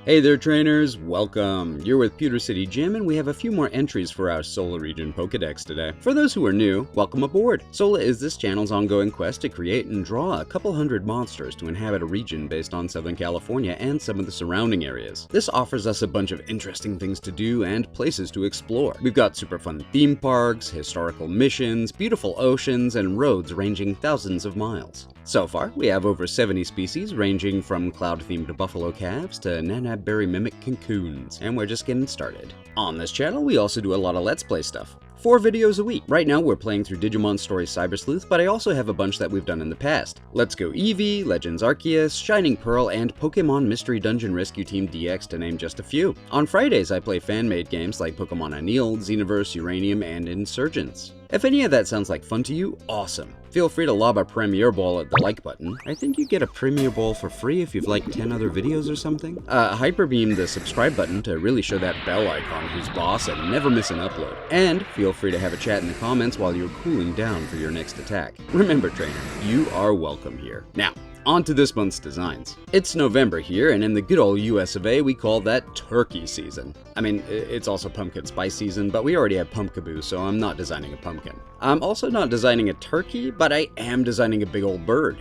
Hey there trainers, welcome! You're with PewterCityJim and we have a few more entries for our Solah region Pokedex today. For those who are new, welcome aboard! Solah is this channel's ongoing quest to create and draw a couple hundred monsters to inhabit a region based on Southern California and some of the surrounding areas. This offers us a bunch of interesting things to do and places to explore. We've got super fun theme parks, historical missions, beautiful oceans, and roads ranging thousands of miles. So far, we have over 70 species ranging from cloud-themed buffalo calves to nanab-berry mimic cocoons, and we're just getting started. On this channel, we also do a lot of Let's Play stuff. 4 videos a week. Right now, we're playing through Digimon Story Cyber Sleuth, but I also have a bunch that we've done in the past. Let's Go Eevee, Legends Arceus, Shining Pearl, and Pokemon Mystery Dungeon Rescue Team DX to name just a few. On Fridays, I play fan-made games like Pokemon Anil, Xenoverse, Uranium, and Insurgents. If any of that sounds like fun to you, awesome. Feel free to lob a Premier Ball at the like button. I think you get a Premier Ball for free if you've liked 10 other videos or something. Hyper beam the subscribe button to really show that bell icon who's boss and never miss an upload. And feel free to have a chat in the comments while you're cooling down for your next attack. Remember trainer, you are welcome here. Now, on to this month's designs. It's November here, and in the good old US of A, we call that turkey season. I mean, it's also pumpkin spice season, but we already have Pumpkaboo, so I'm not designing a pumpkin. I'm also not designing a turkey, but I am designing a big old bird.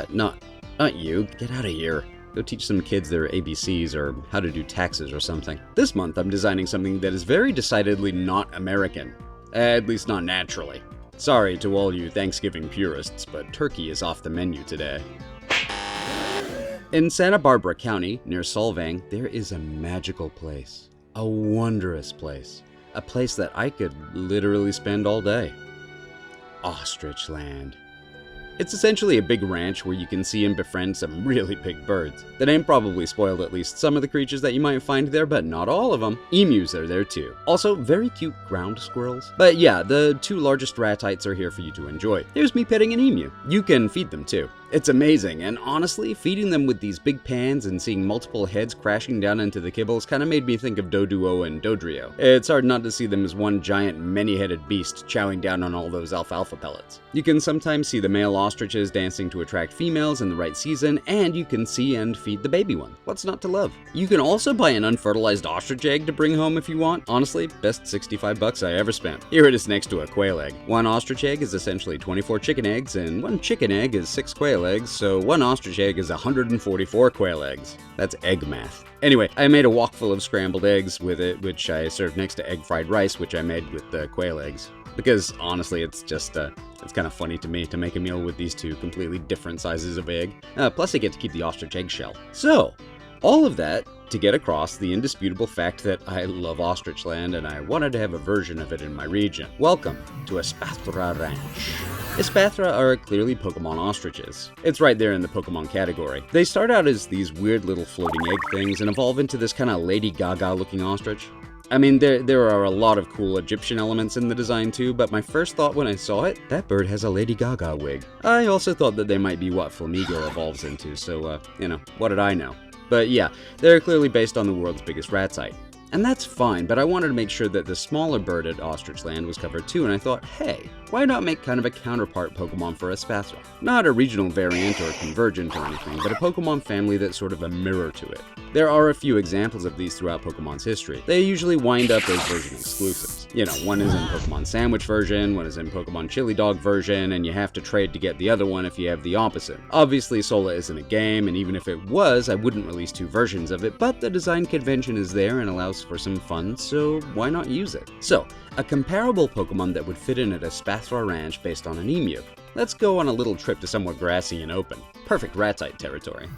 Not you, get out of here. Go teach some kids their ABCs or how to do taxes or something. This month, I'm designing something that is very decidedly not American. At least not naturally. Sorry to all you Thanksgiving purists, but turkey is off the menu today. In Santa Barbara County, near Solvang, there is a magical place. A wondrous place. A place that I could literally spend all day. OstrichLand. It's essentially a big ranch where you can see and befriend some really big birds. The name probably spoiled at least some of the creatures that you might find there, but not all of them. Emus are there too. Also, very cute ground squirrels. But yeah, the 2 largest Ratites are here for you to enjoy. Here's me petting an emu. You can feed them too. It's amazing, and honestly, feeding them with these big pans and seeing multiple heads crashing down into the kibbles kinda made me think of Doduo and Dodrio. It's hard not to see them as one giant many-headed beast chowing down on all those alfalfa pellets. You can sometimes see the male ostriches dancing to attract females in the right season, and you can see and feed the baby one. What's not to love? You can also buy an unfertilized ostrich egg to bring home if you want. Honestly, best 65 bucks I ever spent. Here it is next to a quail egg. 1 ostrich egg is essentially 24 chicken eggs, and 1 chicken egg is 6 quail eggs, so 1 ostrich egg is 144 quail eggs. That's egg math. Anyway, I made a wok full of scrambled eggs with it, which I served next to egg fried rice, which I made with the quail eggs. Because honestly, it's just, it's kind of funny to me to make a meal with these 2 completely different sizes of egg. Plus I get to keep the ostrich eggshell. So, all of that to get across the indisputable fact that I love OstrichLand and I wanted to have a version of it in my region. Welcome to Espathra Ranch. Espathra are clearly Pokemon ostriches. It's right there in the Pokemon category. They start out as these weird little floating egg things and evolve into this kind of Lady Gaga looking ostrich. I mean, there are a lot of cool Egyptian elements in the design too, but my first thought when I saw it, that bird has a Lady Gaga wig. I also thought that they might be what Flamigo evolves into, so, you know, what did I know? But yeah, they're clearly based on the world's biggest ratite. And that's fine, but I wanted to make sure that the smaller bird at OstrichLand was covered too, and I thought, hey, why not make kind of a counterpart Pokemon for Espathra? Not a regional variant or convergent or anything, but a Pokemon family that's sort of a mirror to it. There are a few examples of these throughout Pokemon's history. They usually wind up as version exclusives. You know, one is in Pokemon Sandwich version, one is in Pokemon Chili Dog version, and you have to trade to get the other one if you have the opposite. Obviously, Solah isn't a game, and even if it was, I wouldn't release 2 versions of it, but the design convention is there and allows for some fun, so why not use it? So, a comparable Pokemon that would fit in at Espathra Ranch based on an emu. Let's go on a little trip to somewhere grassy and open. Perfect Ratite territory.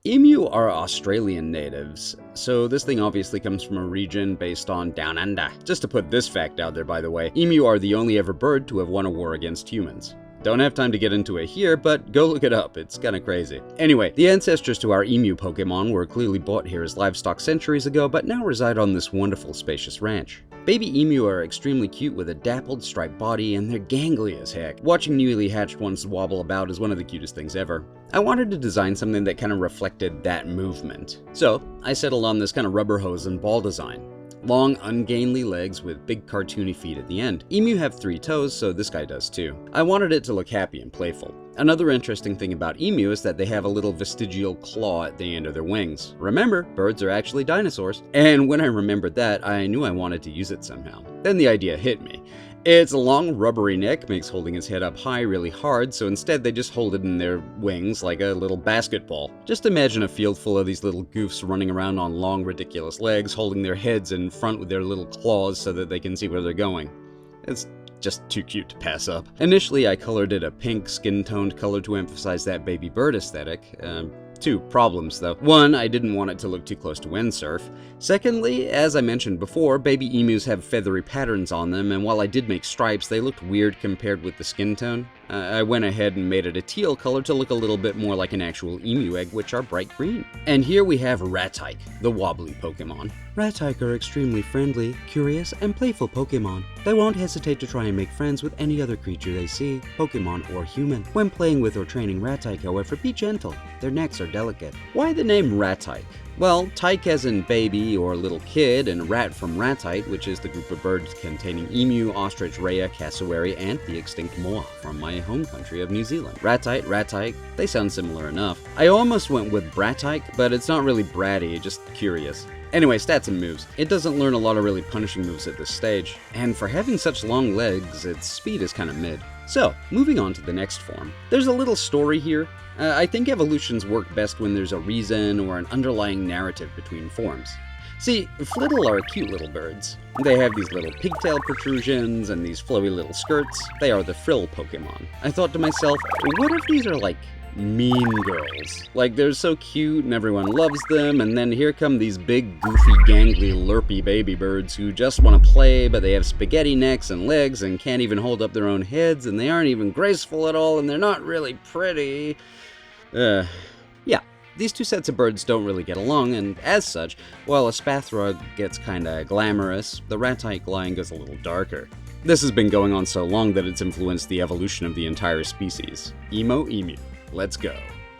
Emu are Australian natives, so this thing obviously comes from a region based on Down Under. Just to put this fact out there, by the way, emu are the only ever bird to have won a war against humans. Don't have time to get into it here, but go look it up, it's kinda crazy. Anyway, the ancestors to our emu Pokemon were clearly bought here as livestock centuries ago, but now reside on this wonderful, spacious ranch. Baby emu are extremely cute with a dappled, striped body, and they're gangly as heck. Watching newly hatched ones wobble about is one of the cutest things ever. I wanted to design something that kind of reflected that movement. So, I settled on this kind of rubber hose and ball design. Long, ungainly legs with big cartoony feet at the end. Emu have 3 toes, so this guy does too. I wanted it to look happy and playful. Another interesting thing about emu is that they have a little vestigial claw at the end of their wings. Remember, birds are actually dinosaurs. And when I remembered that, I knew I wanted to use it somehow. Then the idea hit me. Its long, rubbery neck makes holding its head up high really hard, so instead they just hold it in their wings like a little basketball. Just imagine a field full of these little goofs running around on long, ridiculous legs, holding their heads in front with their little claws so that they can see where they're going. It's just too cute to pass up. Initially, I colored it a pink, skin-toned color to emphasize that baby bird aesthetic. 2 problems though. 1, I didn't want it to look too close to windsurf. Secondly, as I mentioned before, baby emus have feathery patterns on them, and while I did make stripes, they looked weird compared with the skin tone. I went ahead and made it a teal color to look a little bit more like an actual emu egg, which are bright green. And here we have Ratyke, the wobbly Pokemon. Ratyke are extremely friendly, curious, and playful Pokemon. They won't hesitate to try and make friends with any other creature they see, Pokemon or human. When playing with or training Ratyke, however, be gentle. Their necks are delicate. Why the name Ratyke? Well, tyke as in baby or little kid, and rat from ratite, which is the group of birds containing emu, ostrich, rhea, cassowary, and the extinct moa from my home country of New Zealand. Ratite, ratyke, they sound similar enough. I almost went with bratyke, but it's not really bratty, just curious. Anyway, stats and moves. It doesn't learn a lot of really punishing moves at this stage, and for having such long legs, its speed is kind of mid. So, moving on to the next form. There's a little story here. I think evolutions work best when there's a reason or an underlying narrative between forms. See, flittle are cute little birds. They have these little pigtail protrusions and these flowy little skirts. They are the frill Pokemon. I thought to myself, what if these are like mean girls? Like, they're so cute and everyone loves them, and then here come these big, goofy, gangly, lurpy baby birds who just want to play, but they have spaghetti necks and legs and can't even hold up their own heads, and they aren't even graceful at all, and they're not really pretty. Yeah, these 2 sets of birds don't really get along, and as such, while Espathra gets kinda glamorous, the Ratyke line goes a little darker. This has been going on so long that it's influenced the evolution of the entire species. Emo emu. Let's go.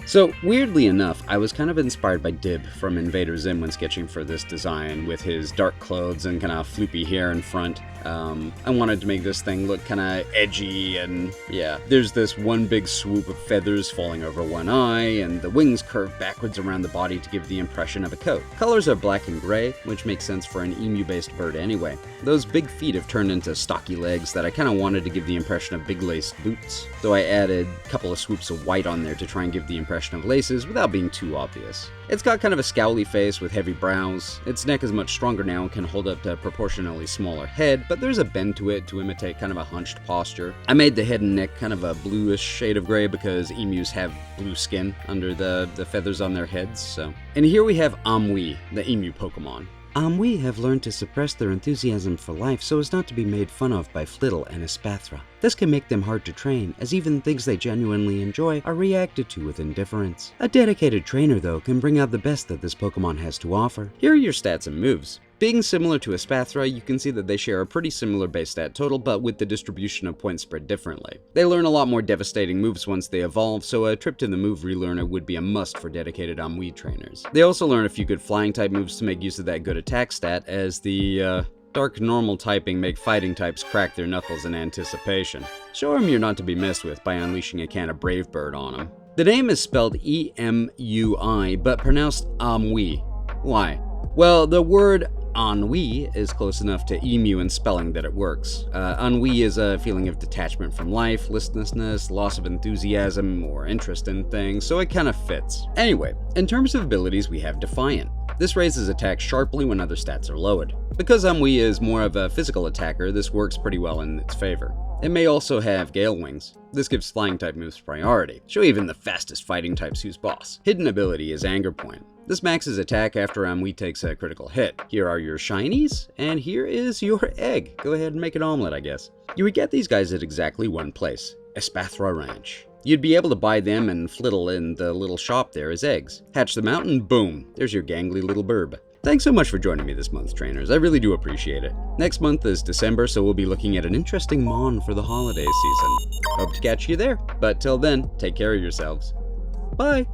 So, weirdly enough, I was kind of inspired by Dib from Invader Zim when sketching for this design, with his dark clothes and kind of floopy hair in front. I wanted to make this thing look kind of edgy, and yeah, there's this one big swoop of feathers falling over one eye, and the wings curve backwards around the body to give the impression of a coat. Colors are black and gray, which makes sense for an emu-based bird anyway. Those big feet have turned into stocky legs that I kind of wanted to give the impression of big laced boots, so I added a couple of swoops of white on there to try and give the impression of laces without being too obvious. It's got kind of a scowly face with heavy brows. Its neck is much stronger now and can hold up to a proportionally smaller head, but there's a bend to it to imitate kind of a hunched posture. I made the head and neck kind of a bluish shade of gray because emus have blue skin under the feathers on their heads, so. And here we have Emui, the emu Pokemon. Emui have learned to suppress their enthusiasm for life so as not to be made fun of by Flittle and Espathra. This can make them hard to train, as even things they genuinely enjoy are reacted to with indifference. A dedicated trainer, though, can bring out the best that this Pokemon has to offer. Here are your stats and moves. Being similar to Espathra, you can see that they share a pretty similar base stat total, but with the distribution of points spread differently. They learn a lot more devastating moves once they evolve, so a trip to the move relearner would be a must for dedicated Emui trainers. They also learn a few good flying type moves to make use of that good attack stat, as the dark normal typing make fighting types crack their knuckles in anticipation. Show them you're not to be messed with by unleashing a can of Brave Bird on them. The name is spelled E-M-U-I, but pronounced Emui. Why? Well, the word ennui is close enough to emu in spelling that it works. Ennui is a feeling of detachment from life, listlessness, loss of enthusiasm, or interest in things, so it kind of fits. Anyway, in terms of abilities, we have Defiant. This raises attacks sharply when other stats are lowered. Because Emui is more of a physical attacker, this works pretty well in its favor. It may also have Gale Wings. This gives flying type moves priority. Show even the fastest fighting types who's boss. Hidden ability is Anger Point. This maxes attack after Emui takes a critical hit. Here are your shinies, and here is your egg. Go ahead and make an omelet, I guess. You would get these guys at exactly one place, Espathra Ranch. You'd be able to buy them and flittle in the little shop there as eggs. Hatch them out and boom, there's your gangly little burb. Thanks so much for joining me this month, trainers. I really do appreciate it. Next month is December, so we'll be looking at an interesting mon for the holiday season. Hope to catch you there. But till then, take care of yourselves. Bye!